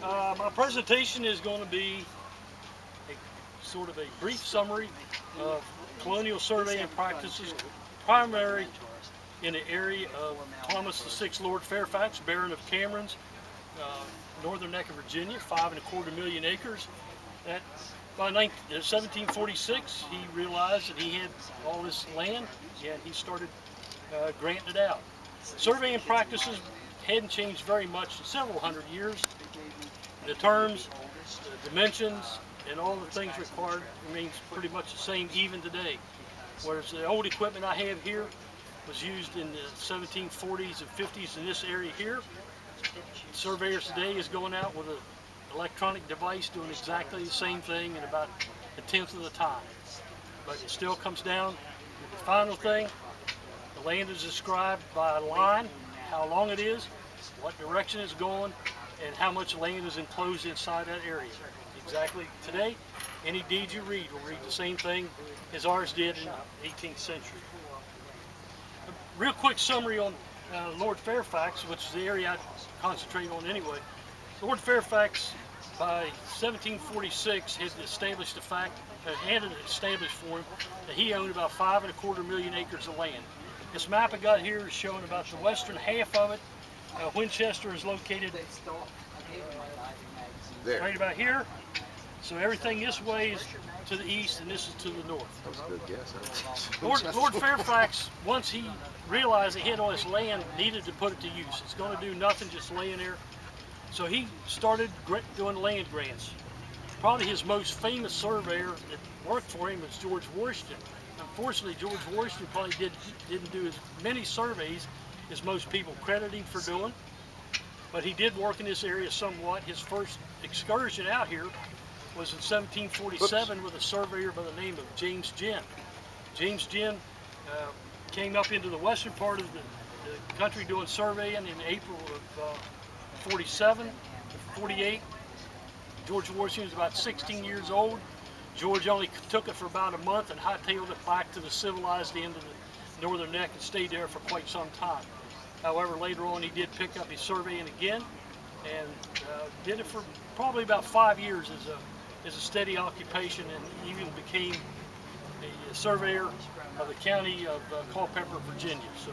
My presentation is going to be sort of a brief summary of colonial surveying practices, primary in the area of Thomas VI Lord Fairfax, Baron of Camerons, northern neck of Virginia, 5.25 million acres. That by 1746, he realized that he had all this land, and he started granting it out. Surveying practices hadn't changed very much in several hundred years. The terms, the dimensions, and all the things required remains pretty much the same even today. Whereas the old equipment I have here was used in the 1740s and 50s in this area here. Surveyors today is going out with an electronic device doing exactly the same thing in about a tenth of the time. But it still comes down to the final thing. The land is described by a line, how long it is, what direction it's going, and how much land is enclosed inside that area. Exactly today, any deed you read will read the same thing as ours did in the 18th century. A real quick summary on Lord Fairfax, which is the area I concentrate on anyway. Lord Fairfax, by 1746, had established the fact, had it established for him that he owned about 5.25 million acres of land. This map I got here is showing about the western half of it. Winchester is located right about here. So everything this way is to the east and this is to the north. That was a good guess. Lord Fairfax, once he realized he had all this land, needed to put it to use. It's going to do nothing just laying there. So he started doing land grants. Probably his most famous surveyor that worked for him was George Washington. Unfortunately, George Washington probably didn't do as many surveys as most people credit him for doing. But he did work in this area somewhat. His first excursion out here was in 1747 with a surveyor by the name of James Ginn. James Ginn came up into the western part of the country doing surveying in April of 47, 48. George Washington was about 16 years old. George only took it for about a month and hightailed it back to the civilized end of the northern neck and stayed there for quite some time. However, later on he did pick up his surveying again and did it for probably about 5 years as a steady occupation, and even became a surveyor of the county of Culpeper, Virginia. So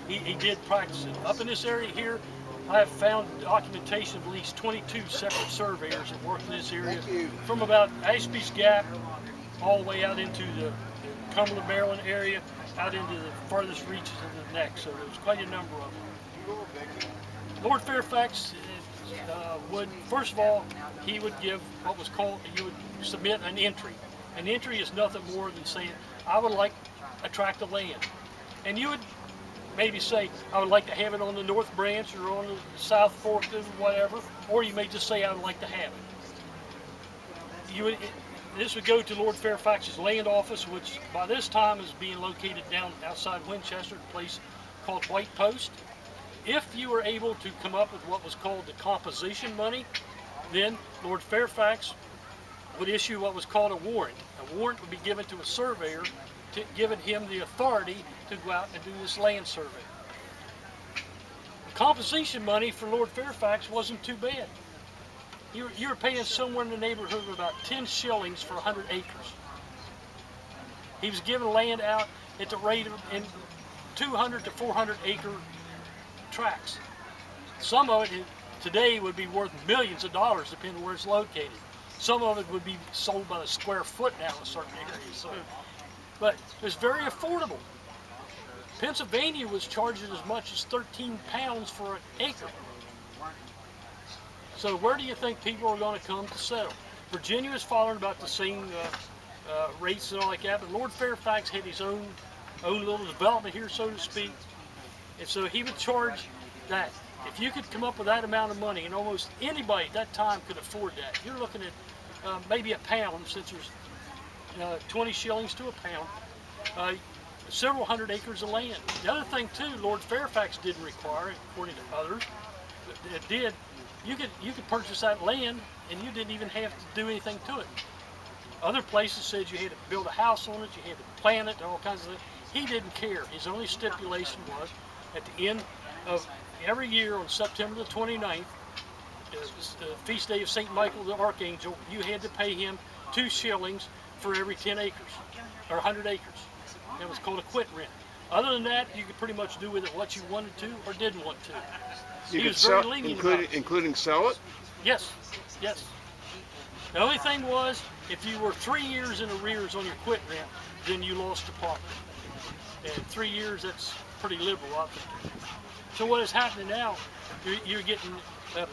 he did practice it. Up in this area here, I have found documentation of at least 22 separate surveyors that worked in this area from about Ashby's Gap all the way out into the Cumberland, Maryland area, out into the farthest reaches of the neck. So there was quite a number of them. Lord Fairfax would, first of all, he would give what was called, you would submit an entry. An entry is nothing more than saying, I would like a tract of land. And you would maybe say, I would like to have it on the North Branch or on the South Fork or whatever, or you may just say, I would like to have it. This would go to Lord Fairfax's land office, which by this time is being located down outside Winchester, a place called White Post. If you were able to come up with what was called the composition money, then Lord Fairfax would issue what was called a warrant. A warrant would be given to a surveyor, giving him the authority to go out and do this land survey. The composition money for Lord Fairfax wasn't too bad. You were paying somewhere in the neighborhood of about 10 shillings for 100 acres. He was giving land out at the rate of in 200 to 400 acre tracts. Some of it today would be worth millions of dollars depending on where it's located. Some of it would be sold by the square foot now in certain areas. So, but it was very affordable. Pennsylvania was charging as much as 13 pounds for an acre. So where do you think people are going to come to settle? Virginia was following about the same rates and all like that, but Lord Fairfax had his own little development here, so to speak. And so he would charge that. If you could come up with that amount of money, and almost anybody at that time could afford that, you're looking at maybe a pound, since there's 20 shillings to a pound, several hundred acres of land. The other thing too, Lord Fairfax didn't require, according to others, it did. You could purchase that land and you didn't even have to do anything to it. Other places said you had to build a house on it, you had to plant it, and all kinds of things. He didn't care. His only stipulation was at the end of every year on September the 29th, the feast day of St. Michael the Archangel, you had to pay him 2 shillings for every 10 acres, or 100 acres. That was called a quit rent. Other than that, you could pretty much do with it what you wanted to or didn't want to. You He could was very sell, lenient about it. including sell it? Yes, yes. The only thing was, if you were 3 years in arrears on your quit rent, then you lost the property. And 3 years, that's pretty liberal, I think. So what is happening now, you're getting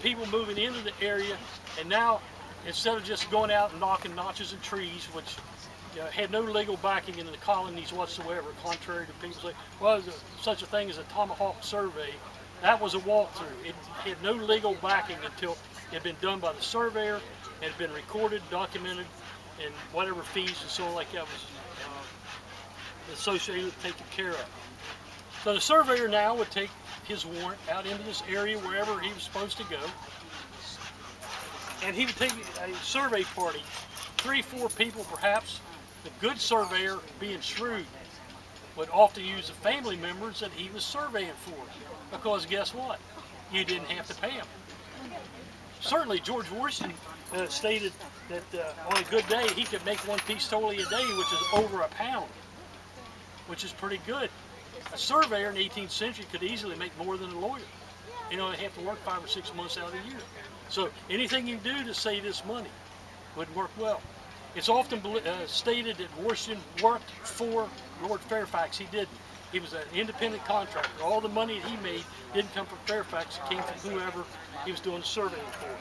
people moving into the area, and now, instead of just going out and knocking notches in trees, which had no legal backing in the colonies whatsoever, contrary to people say, well, there's such a thing as a tomahawk survey. That was a walkthrough. It had no legal backing until it had been done by the surveyor, it had been recorded, documented, and whatever fees and so on like that was associated with taken care of. So the surveyor now would take his warrant out into this area wherever he was supposed to go, and he would take a survey party, 3 or 4 people perhaps. The good surveyor, being shrewd, would often use the family members that he was surveying for, because guess what? You didn't have to pay them. Certainly George Washington stated that on a good day he could make 1 piece totally a day, which is over a pound, which is pretty good. A surveyor in the 18th century could easily make more than a lawyer. You know, they have to work 5 or 6 months out of the year. So anything you do to save this money would work well. It's often stated that Washington worked for Lord Fairfax. He didn't. He was an independent contractor. All the money that he made didn't come from Fairfax. It came from whoever he was doing the surveying for.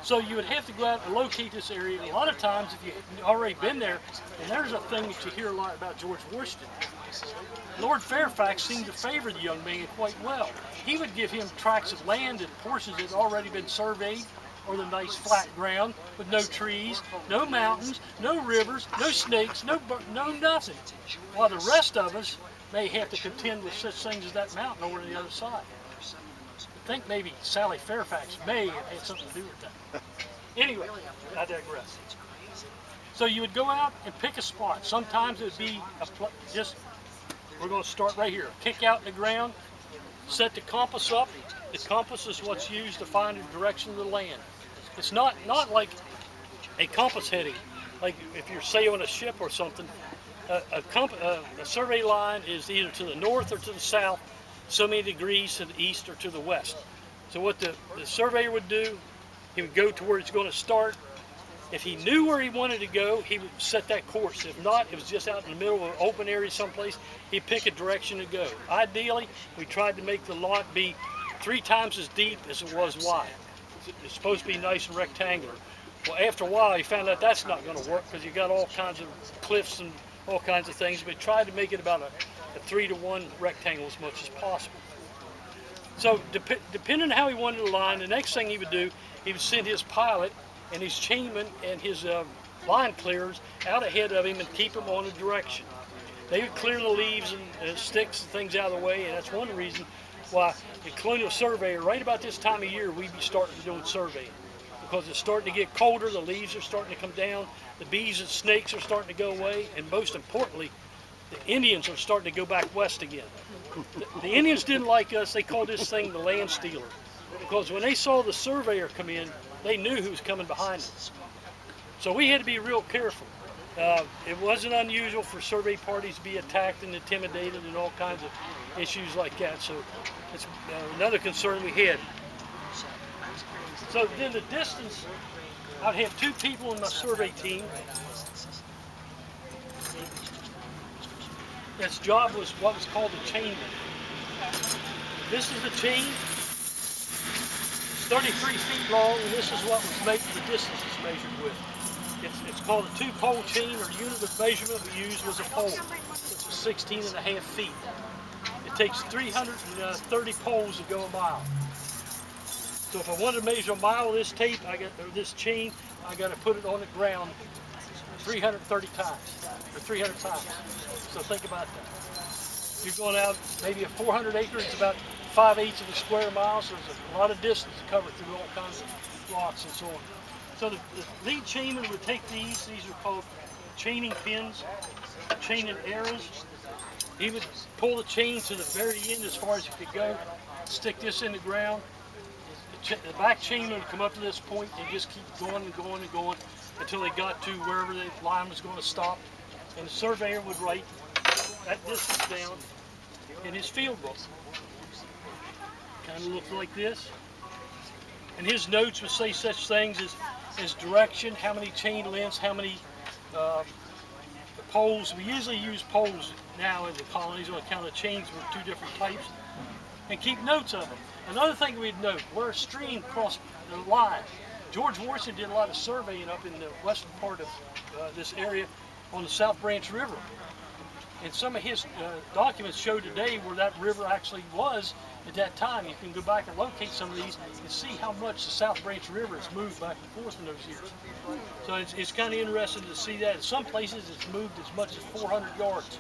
So you would have to go out and locate this area. A lot of times, if you've already been there, and there's a thing that you hear a lot about George Washington. Lord Fairfax seemed to favor the young man quite well. He would give him tracts of land and portions that had already been surveyed, or the nice flat ground with no trees, no mountains, no rivers, no snakes, no nothing. While the rest of us may have to contend with such things as that mountain over on the other side. I think maybe Sally Fairfax may have had something to do with that. Anyway, I digress. So you would go out and pick a spot. Sometimes it would be we're going to start right here. Kick out in the ground, set the compass up. The compass is what's used to find the direction of the land. It's not like a compass heading, like if you're sailing a ship or something. A survey line is either to the north or to the south, so many degrees to the east or to the west. So what the surveyor would do, he would go to where it's going to start. If he knew where he wanted to go, he would set that course. If not, it was just out in the middle of an open area someplace, he'd pick a direction to go. Ideally, we tried to make the lot be 3 times as deep as it was wide. It's supposed to be nice and rectangular. Well, after a while, he found out that's not going to work because you got all kinds of cliffs and all kinds of things. But he tried to make it about a 3-to-1 rectangle as much as possible. So depending on how he wanted to line, the next thing he would do, he would send his pilot and his chainman and his line clearers out ahead of him and keep him on a direction. They would clear the leaves and sticks and things out of the way, and that's one of the reasons why the Colonial Surveyor, right about this time of year, we'd be starting to do surveying. Because it's starting to get colder, the leaves are starting to come down, the bees and snakes are starting to go away, and most importantly, the Indians are starting to go back west again. The Indians didn't like us. They called this thing the land stealer. Because when they saw the surveyor come in, they knew who was coming behind us. So we had to be real careful. It wasn't unusual for survey parties to be attacked and intimidated and all kinds of issues like that. So it's another concern we had. So then the distance, I'd have 2 people in my survey team. Its job was what was called the chain. This is the chain. It's 33 feet long, and this is what was made, the distance it's measured with. It's called a 2-pole chain, or unit of measurement we used was a pole, which is 16.5 feet. It takes 330 poles to go a mile. So if I wanted to measure a mile of this tape, this chain, I got to put it on the ground 330 times, or 300 times. So think about that. You're going out maybe a 400 acres, it's about 5/8 of a square mile, so there's a lot of distance to cover through all kinds of rocks and so on. So the lead chainman would take these are called chaining pins, chaining arrows. He would pull the chain to the very end as far as he could go, stick this in the ground. The the back chain would come up to this point and just keep going and going and going until they got to wherever the line was going to stop. And the surveyor would write that distance down in his field book. Kind of looked like this. And his notes would say such things as direction, how many chain lengths, how many poles. We usually use poles now in the colonies on account of chains with two different types, and keep notes of them. Another thing we'd note, where a stream crossed the line. George Washington did a lot of surveying up in the western part of this area on the South Branch River. And some of his documents show today where that river actually was at that time. You can go back and locate some of these and see how much the South Branch River has moved back and forth in those years. So it's kind of interesting to see that. In some places it's moved as much as 400 yards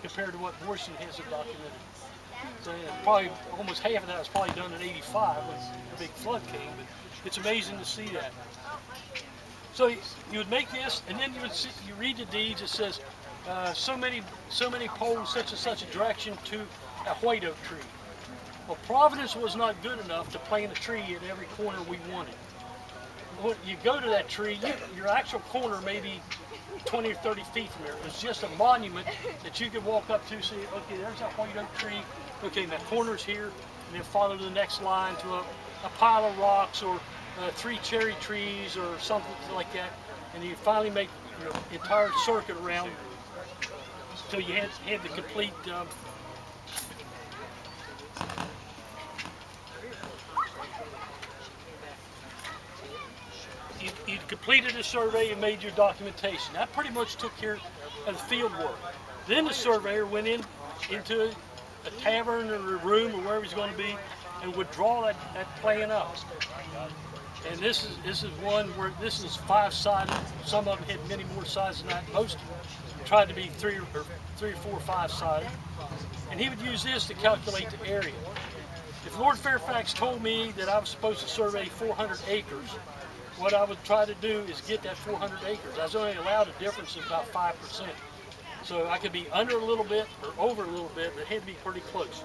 compared to what Washington has documented. So probably almost half of that was probably done in '85 when the big flood came, but it's amazing to see that. So you would make this, and then you read the deeds. It says so many poles, such and such a direction to a white oak tree. Well, Providence was not good enough to plant a tree at every corner we wanted. When you go to that tree, your actual corner may be 20 or 30 feet from there. It's just a monument that you could walk up to, see, okay, there's that white oak tree. Okay, my corner's here, and then follow to the next line to a pile of rocks or 3 cherry trees or something like that, and you finally make your entire circuit around until you had the complete you completed the survey and made your documentation. That pretty much took care of the field work. Then the surveyor went into a tavern or a room or wherever he's going to be and would draw that plan up. And this is one where this is 5-sided. Some of them had many more sides than that. Most tried to be 3 or 4 or 5-sided. And he would use this to calculate the area. If Lord Fairfax told me that I was supposed to survey 400 acres, what I would try to do is get that 400 acres. I was only allowed a difference of about 5%. So I could be under a little bit or over a little bit, but it had to be pretty close.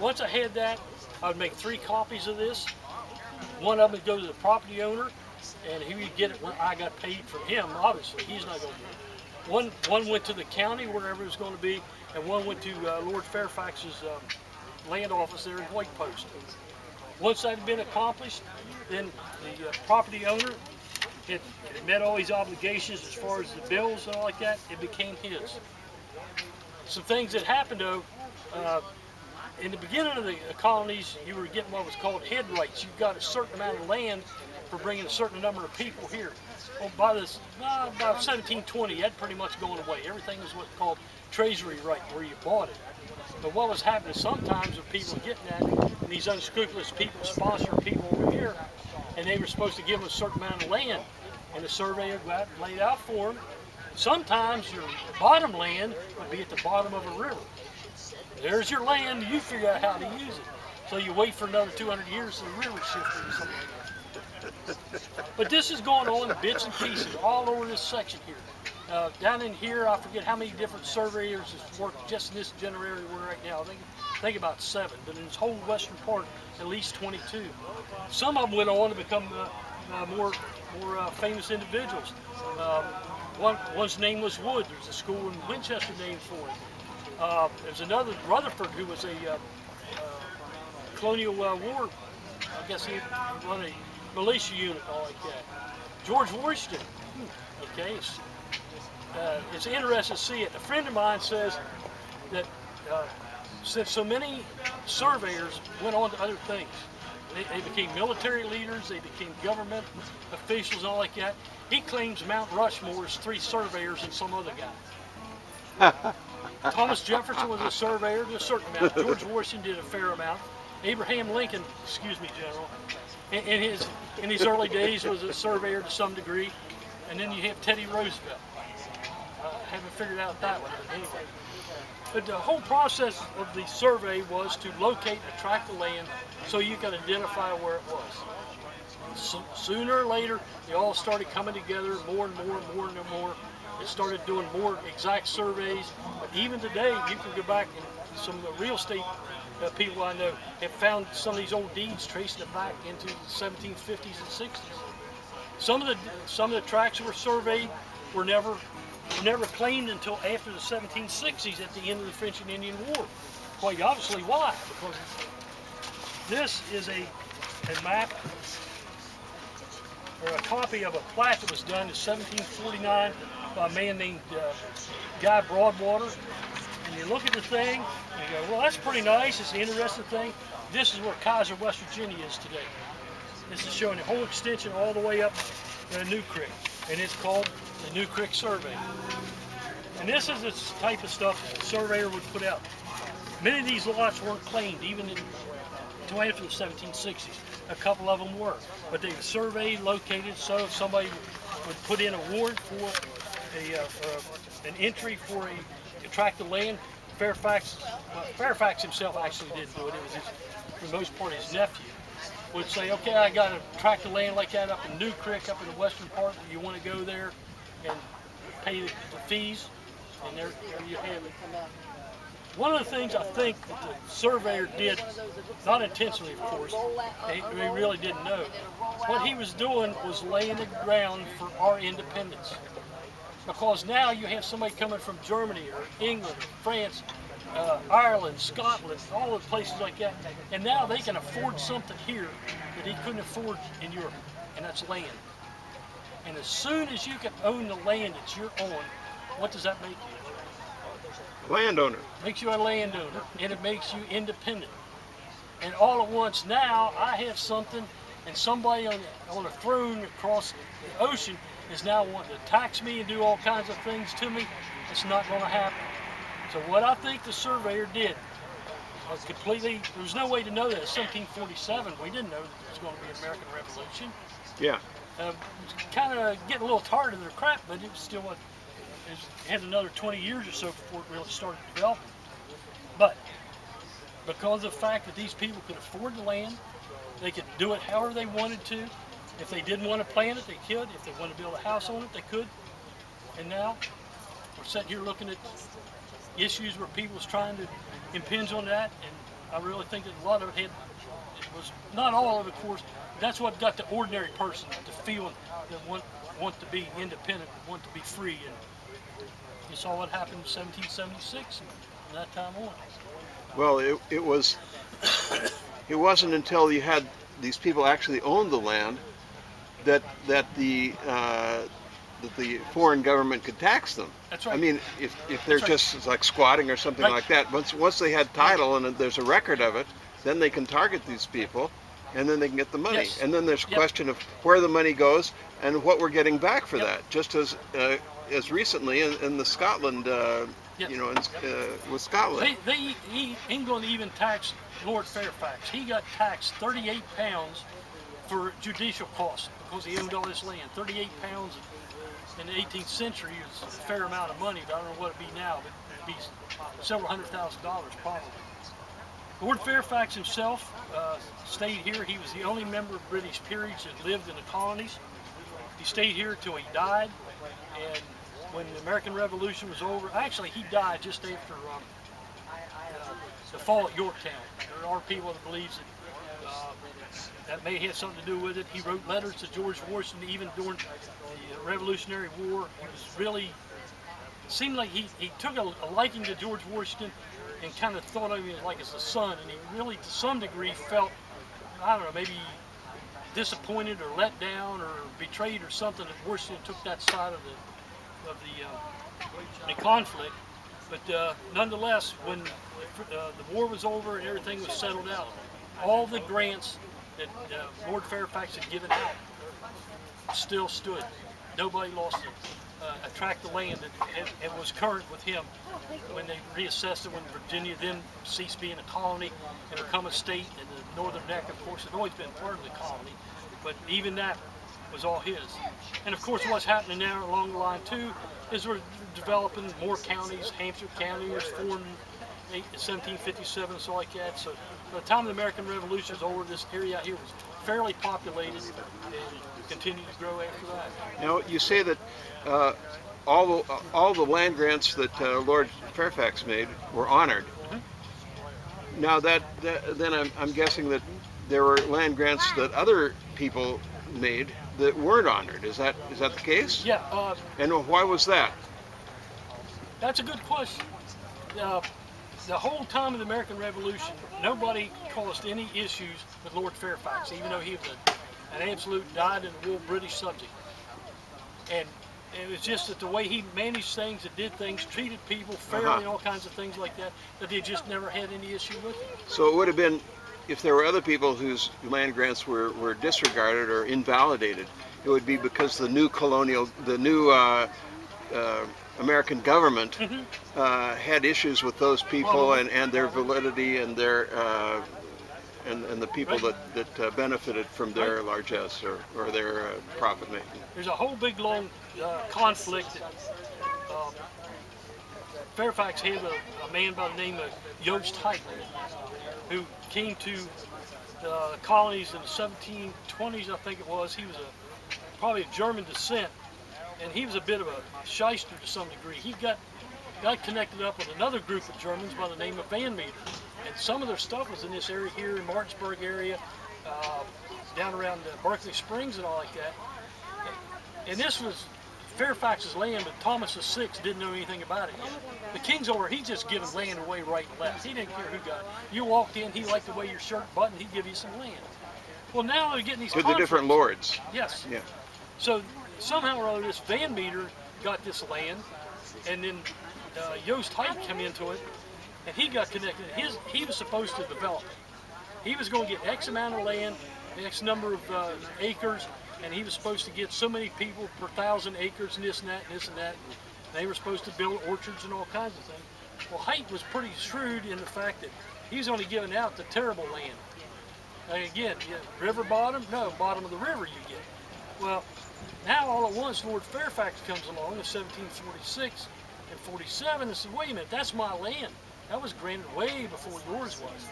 Once I had that, I would make 3 copies of this. One of them would go to the property owner, and he would get it when I got paid from him. Obviously, he's not going to get it. One went to the county, wherever it was going to be, and one went to Lord Fairfax's land office there in White Post. Once that had been accomplished, then the property owner had met all his obligations as far as the bills and all like that. It became his. Some things that happened though, in the beginning of the colonies, you were getting what was called head rights. You got a certain amount of land for bringing a certain number of people here. Well, by about 1720, that pretty much gone away. Everything was what's called treasury right, where you bought it. But what was happening sometimes with people getting that, and these unscrupulous people sponsor people over here, and they were supposed to give them a certain amount of land, and the surveyor would go out and lay it out for them. Sometimes your bottom land would be at the bottom of a river. There's your land, you figure out how to use it. So you wait for another 200 years to the river shifting or something like that. But this is going on in bits and pieces all over this section here. Down in here, I forget how many different surveyors has worked just in this general area we're right now. I think about 7, but in this whole western part, at least 22. Some of them went on to become more famous individuals. One's name was Wood. There's a school in Winchester named for him. There's another, Rutherford, who was a Colonial War, I guess he run a militia unit, all like that. George Washington, okay, it's interesting to see it. A friend of mine says that since so many surveyors went on to other things, they became military leaders, they became government officials and all like that. He claims Mount Rushmore is 3 surveyors and some other guy. Thomas Jefferson was a surveyor to a certain amount. George Washington did a fair amount. Abraham Lincoln, excuse me, General, in his early days was a surveyor to some degree. And then you have Teddy Roosevelt. I haven't figured out that one, but anyway. But the whole process of the survey was to locate and track the land so you could identify where it was. So, sooner or later, they all started coming together more and more and more and more. They started doing more exact surveys. But even today, you can go back and some of the real estate people I know have found some of these old deeds tracing it back into the 1750s and 60s. Some of the tracts that were surveyed were never claimed until after the 1760s at the end of the French and Indian War. Quite obviously why, because this is a map or a copy of a plat that was done in 1749 by a man named Guy Broadwater. And you look at the thing and you go, well, that's pretty nice, it's an interesting thing. This is where Kaiser, West Virginia is today. This is showing the whole extension all the way up to New Creek, and it's called the New Creek Survey. And this is the type of stuff a surveyor would put out. Many of these lots weren't claimed even until after the 1760s. A couple of them were, but they were surveyed, located, so if somebody would put in a warrant for an entry for a tract of land, Fairfax himself actually didn't do it. It was for the most part his nephew would say, okay, I got a tract of land like that up in New Creek, up in the western part. You want to go there and pay the fees, and there you have it. One of the things I think that the surveyor did, not intentionally of course, he really didn't know, what he was doing was laying the ground for our independence. Because now you have somebody coming from Germany or England, or France, Ireland, Scotland, all the places like that, and now they can afford something here that he couldn't afford in Europe, and that's land. And as soon as you can own the land that you're on, what does that make you? Landowner. Makes you a landowner, and it makes you independent. And all at once now, I have something, and somebody on a throne across the ocean is now wanting to tax me and do all kinds of things to me. It's not going to happen. So what I think the surveyor did was completely, there was no way to know that. In 1747, we didn't know that there was going to be an American Revolution. Yeah. Kind of getting a little tired of their crap, but it was still it had another 20 years or so before it really started developing. But because of the fact that these people could afford the land, they could do it however they wanted to. If they didn't want to plant it, they could. If they wanted to build a house on it, they could. And now we're sitting here looking at issues where people was trying to impinge on that, and I really think that a lot of it was not all of it, of course. That's what got the ordinary person to feel that want to be independent, want to be free, and you saw what happened in 1776 and from that time on. Well, it wasn't until you had these people actually owned the land that the foreign government could tax them. That's right. I mean, if they're just like squatting or something like that, once they had title and there's a record of it, then they can target these people, and then they can get the money. Yes. And then there's a question of where the money goes and what we're getting back for that. Just as recently in the Scotland, you know, with Scotland. England even taxed Lord Fairfax. He got taxed 38 pounds for judicial costs because he owned all this land. 38 pounds in the 18th century is a fair amount of money. But I don't know what it'd be now, but it'd be several $100,000 probably. Lord Fairfax himself stayed here. He was the only member of British peerage that lived in the colonies. He stayed here till he died, and when the American Revolution was over, actually he died just after the fall at Yorktown. There are people that believe that may have something to do with it. He wrote letters to George Washington even during the Revolutionary War. He was really, seemed like he took a liking to George Washington and kind of thought of him like as a son, and he really to some degree felt, I don't know, maybe disappointed or let down or betrayed or something that Washington took that side of the conflict. But nonetheless, when the war was over and everything was settled out, all the grants that Lord Fairfax had given out still stood. Nobody lost a tract of land that was current with him when they reassessed it, when Virginia then ceased being a colony and become a state, and the northern neck, of course, had always been part of the colony, but even that was all his. And of course what's happening now along the line too is we're developing more counties. Hampshire County was formed in 1757 and so like that. So by the time the American Revolution was over, this area out here was fairly populated and continued to grow after that. Now you say that all the land grants that Lord Fairfax made were honored. Now then I'm guessing that there were land grants that other people made that weren't honored. Is that the case? Yeah. And why was that? That's a good question. The whole time of the American Revolution, nobody caused any issues with Lord Fairfax, even though he was an absolute dyed-in-the-wool British subject. And it was just that the way he managed things and did things, treated people fairly and all kinds of things like that, that they just never had any issue with it. So it would have been, if there were other people whose land grants were disregarded or invalidated, it would be because the new American government had issues with those people and their validity and their and the people that benefited from their largesse or their profit making. There's a whole big long conflict. Fairfax had a man by the name of Yost Height, who came to the colonies in the 1720s, I think it was. He was probably of German descent, and he was a bit of a shyster to some degree. He got connected up with another group of Germans by the name of Van Meter, and some of their stuff was in this area here in Martinsburg area, down around Berkeley Springs and all like that. And this was Fairfax's land, but Thomas VI didn't know anything about it yet. The king's over, he's just giving land away right and left. He didn't care who got it. You walked in, he liked the way your shirt buttoned, he'd give you some land. Well, now they're getting these to the different lords. Yes. Yeah. So somehow or other, this Van Meter got this land, and then Yost Height came into it, and he got connected. He was supposed to develop it. He was going to get X amount of land, X number of acres, and he was supposed to get so many people per 1,000 acres and this and that and this and that. And they were supposed to build orchards and all kinds of things. Well, Height was pretty shrewd in the fact that he was only giving out the terrible land. And again, river bottom? No, bottom of the river you get. Well, now all at once Lord Fairfax comes along in 1746 and 47 and says, wait a minute, that's my land. That was granted way before yours was.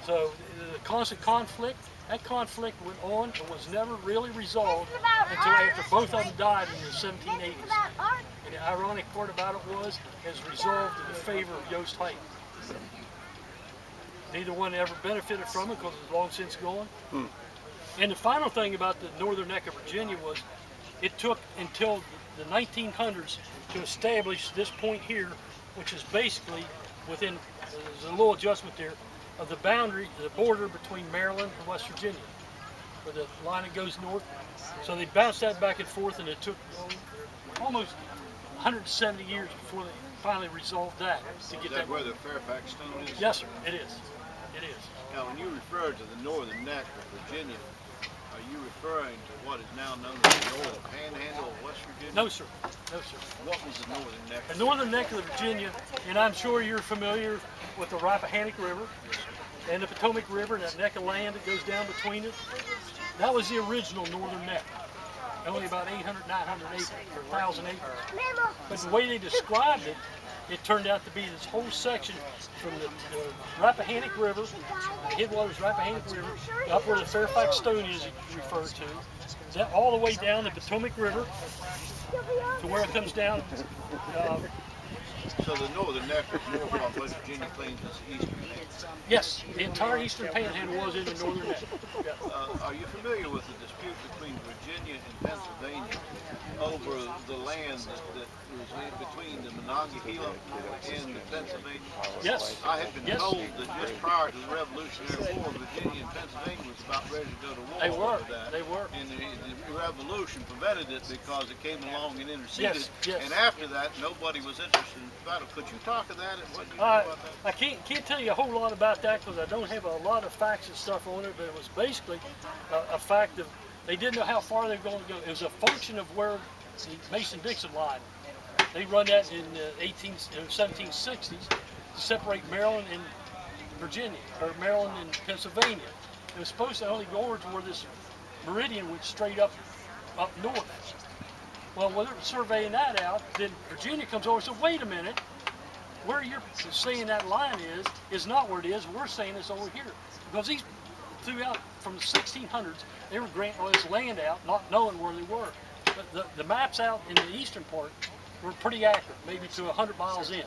So the constant conflict, that conflict went on and was never really resolved until after both of them died in the 1780s. And the ironic part about it was, it was resolved in favor of Yost Height. Neither one ever benefited from it because it's long since gone. And the final thing about the northern neck of Virginia was, it took until the 1900s to establish this point here, which is basically within, there's a little adjustment there, of the boundary, the border between Maryland and West Virginia, where the line that goes north. So they bounced that back and forth, and it took almost 170 years before they finally resolved that. To get that where the Fairfax stone is? Yes, sir, it is. It is. Now, when you refer to the northern neck of Virginia, are you referring to what is now known as the northern panhandle of West Virginia? No, sir. No, sir. What was the northern neck? The northern neck of Virginia, and I'm sure you're familiar with the Rappahannock River and the Potomac River and that neck of land that goes down between it. That was the original northern neck. Only about 800, 900 acres, or 1,000 acres. But the way they described it, it turned out to be this whole section from the Rappahannock River, the headwaters Rappahannock River, up where the Fairfax Stone is referred to, that all the way down the Potomac River to where it comes down. So the northern neck was more what West Virginia claims as the eastern neck? Yes, the entire eastern panhandle was in the northern neck. Yeah. Are you familiar with the dispute between Virginia and Pennsylvania over the land that was in between the Monongahela and the Pennsylvania? Yes. I have been told that just prior to the Revolutionary War, Virginia and Pennsylvania was about ready to go to war. They were. Over that. They were. And the Revolution prevented it because it came along and interceded. Yes, yes. And after that, nobody was interested in the battle. Could you talk of that and what you know about that? I can't tell you a whole lot about that because I don't have a lot of facts and stuff on it, but it was basically a fact of they didn't know how far they were going to go. It was a function of where the Mason-Dixon line. They run that in the 1760s to separate Maryland and Virginia, or Maryland and Pennsylvania. It was supposed to only go over to where this meridian went straight up north. Well, when they're surveying that out, then Virginia comes over and says, wait a minute, where you're saying that line is not where it is. We're saying it's over here. Because these, throughout from the 1600s, they were granting all this land out, not knowing where they were. But the maps out in the eastern part were pretty accurate, maybe to 100 miles in.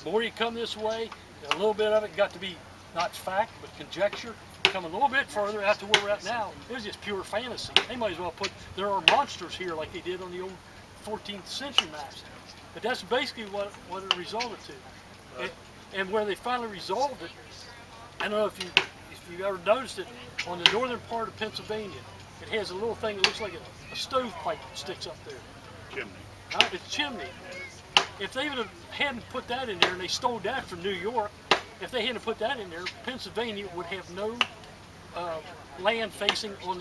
The more you come this way, a little bit of it got to be not fact, but conjecture. Coming a little bit further out to where we're at now, it was just pure fantasy. They might as well put, there are monsters here like they did on the old 14th century maps. But that's basically what it resulted to. And where they finally resolved it, I don't know if you ever noticed it, on the northern part of Pennsylvania, it has a little thing that looks like a stovepipe that sticks up there. Chimney. It's chimney. If they hadn't put that in there, and they stole that from New York, if they hadn't put that in there, Pennsylvania would have no land facing on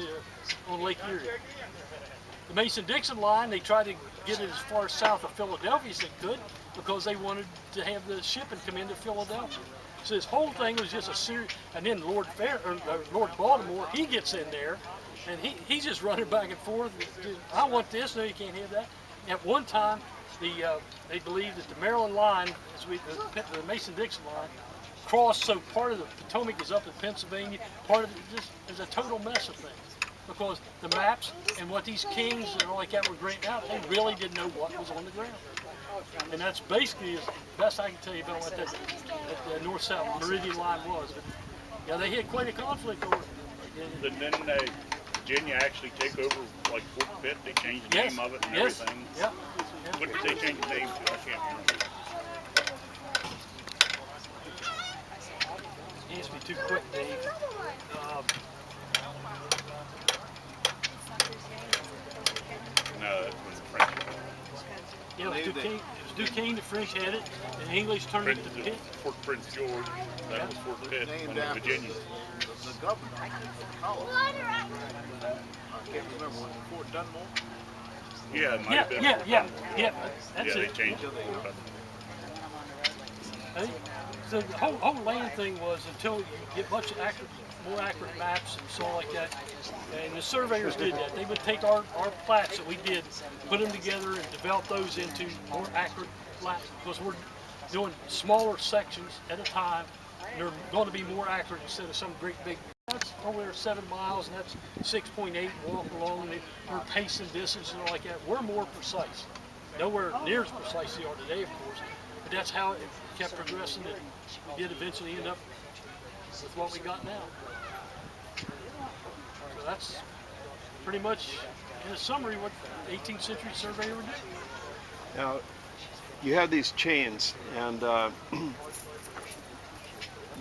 Lake Erie. The Mason-Dixon line, they tried to get it as far south of Philadelphia as they could because they wanted to have the shipping come into Philadelphia. So this whole thing was just a series, and then Lord Baltimore, he gets in there, and he's just running back and forth. I want this, no, you can't have that. At one time, they believed that the Maryland line, the Mason-Dixon line, crossed, so part of the Potomac is up in Pennsylvania, part of it just is a total mess of things. Because the maps and what these kings and all like that were granting out, they really didn't know what was on the ground. And that's basically as best I can tell you about what that the north-south meridian line was. But, yeah, they had quite a conflict over it. Didn't Virginia actually take over like Fort Pitt? They changed the name of it and everything. Yeah. What did they change the name to? I can't remember. He asked me too quick, Dave. No, that's when the French. Yeah, it was Duquesne, the French had it, and the English turned it to Pitt. Fort Prince George, that was Fort Pitt, Named on after Virginia. the governor of the colony. I can't remember, was it Fort Dunmore? Yeah, it might have been. Yeah. That's Yeah, they it. changed it. So the whole land thing was until you get more accurate maps and so like that. And the surveyors did that. They would take our plats that we did, put them together and develop those into more accurate plats because we're doing smaller sections at a time. And they're going to be more accurate instead of some great big. That's over there 7 miles and that's 6.8 walk along. And we're pacing distance and all like that. We're more precise. Nowhere near as precise as they are today, of course. But that's how it kept progressing, and we did eventually end up with what we got now. So that's pretty much, in a summary, what the 18th century surveyor would do. Now, you have these chains, and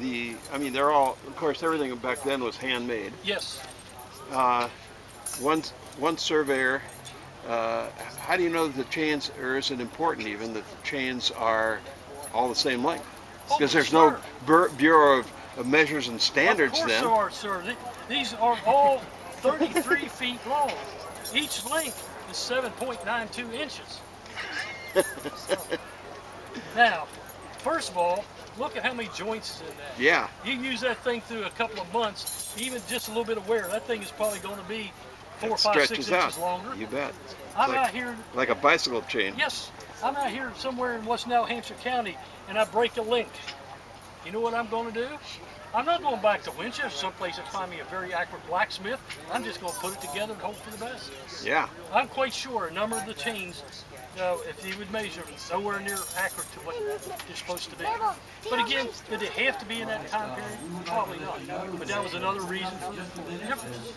they're all, of course, everything back then was handmade. Yes. One surveyor. How do you know that the chains, or is it important even that the chains are all the same length? Because there's no Bureau of Measures and Standards then. Of course there are, sir. These are all 33 feet long. Each length is 7.92 inches. Now, first of all, look at how many joints is in that. Yeah. You use that thing through a couple of months, even just a little bit of wear. That thing is probably going to be 4, 5, 6 inches longer. You bet. I'm out here. Like a bicycle chain. Yes, I'm out here somewhere in what's now Hampshire County, and I break a link. You know what I'm going to do? I'm not going back to Winchester, someplace that find me a very accurate blacksmith. I'm just going to put it together and hope for the best. Yeah. I'm quite sure a number of the chains, if you would measure, nowhere near accurate to what they're supposed to be. But again, did they have to be in that time period? Probably not. But that was another reason for the difference.